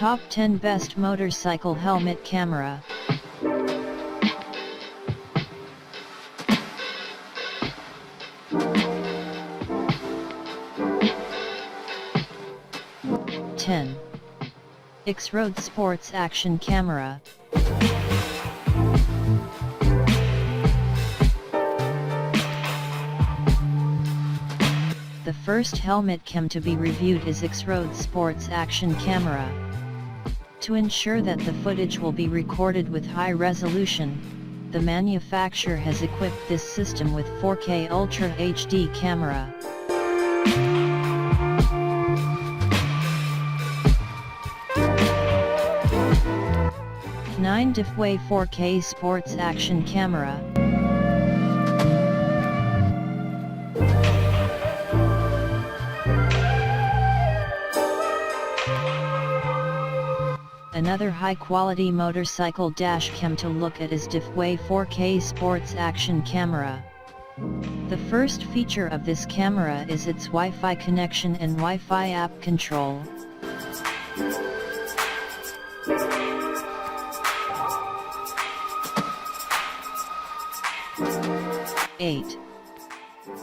Top 10 Best Motorcycle Helmet Camera. IXROAD Sports Action Camera. The first helmet cam to be reviewed is IXROAD Sports Action Camera. To ensure that the footage will be recorded with high resolution, the manufacturer has equipped this system with 4K Ultra HD camera. 9 Defway 4K Sports Action Camera. Another high-quality motorcycle dash cam to look at is Defway 4K Sports Action Camera. The first feature of this camera is its Wi-Fi connection and Wi-Fi app control. 8.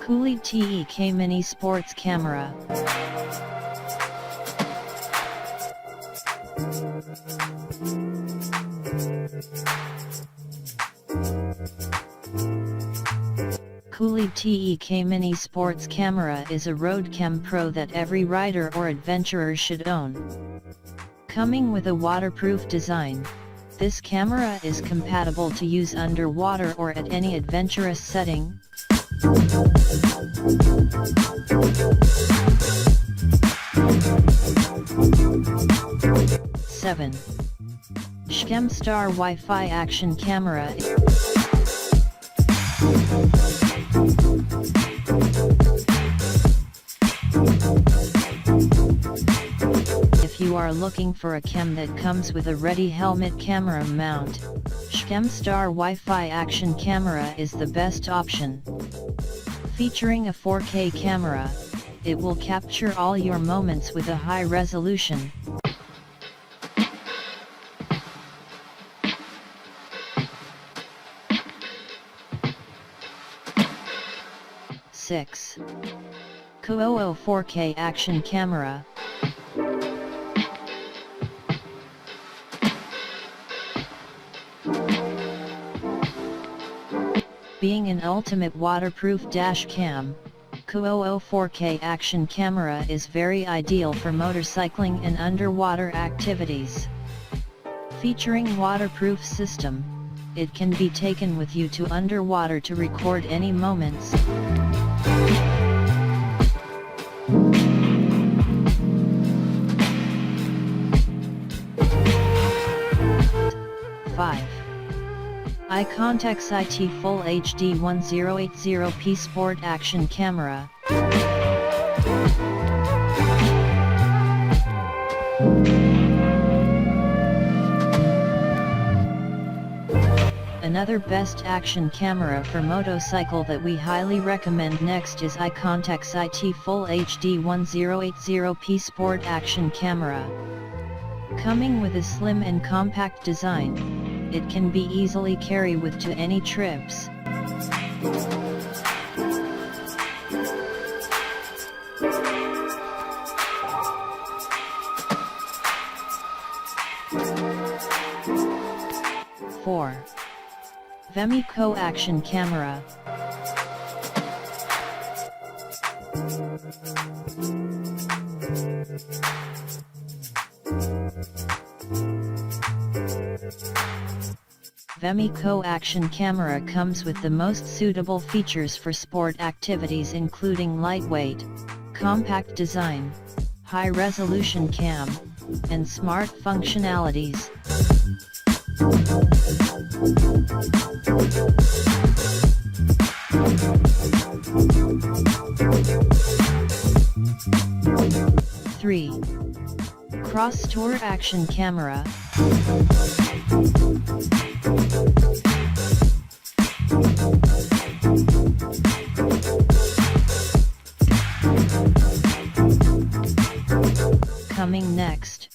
CooleedTEK Mini Sports Camera. CooleedTEK Mini Sports Camera is a road cam pro that every rider or adventurer should own. Coming with a waterproof design, this camera is compatible to use underwater or at any adventurous setting. 7. SJCAM Star Wi-Fi Action Camera. If you are looking for a cam that comes with a ready helmet camera mount, SJCAM Star Wi-Fi Action Camera is the best option. Featuring a 4K camera, it will capture all your moments with a high resolution. 6. COOAU 4K Action Camera. Being an ultimate waterproof dash cam, COOAU 4K Action Camera is very ideal for motorcycling and underwater activities. Featuring waterproof system, it can be taken with you to underwater to record any moments. 5. ICONNTECHS IT Full HD 1080p Sport Action Camera. Another best action camera for motorcycle that we highly recommend next is ICONNTECHS IT Full HD 1080p Sport Action Camera. Coming with a slim and compact design, it can be easily carried with to any trips. Vemico Action Camera. Vemico Action Camera comes with the most suitable features for sport activities, including lightweight, compact design, high-resolution cam, and smart functionalities. 3. Crosstour Action Camera. Coming next,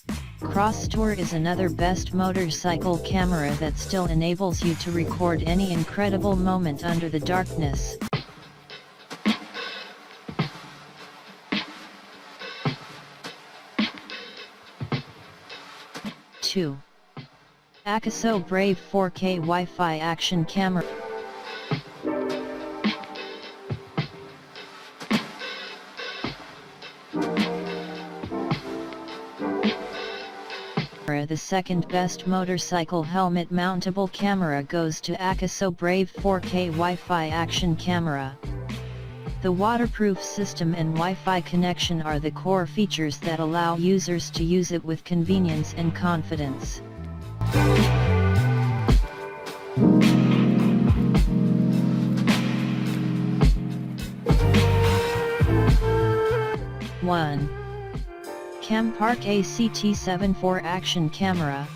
Crosstour is another best motorcycle camera that still enables you to record any incredible moment under the darkness. Two. AKASO Brave 4K Wi-Fi Action Camera. The second best motorcycle helmet mountable camera goes to AKASO Brave 4K Wi-Fi Action Camera. The waterproof system and Wi-Fi connection are the core features that allow users to use it with convenience and confidence. One. Campark ACT74 Action Camera.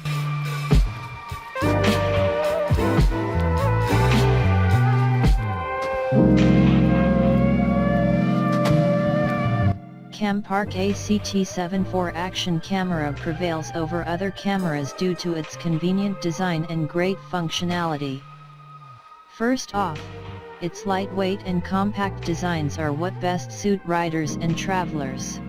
Campark ACT74 Action Camera prevails over other cameras due to its convenient design and great functionality. First off, its lightweight and compact designs are what best suit riders and travelers.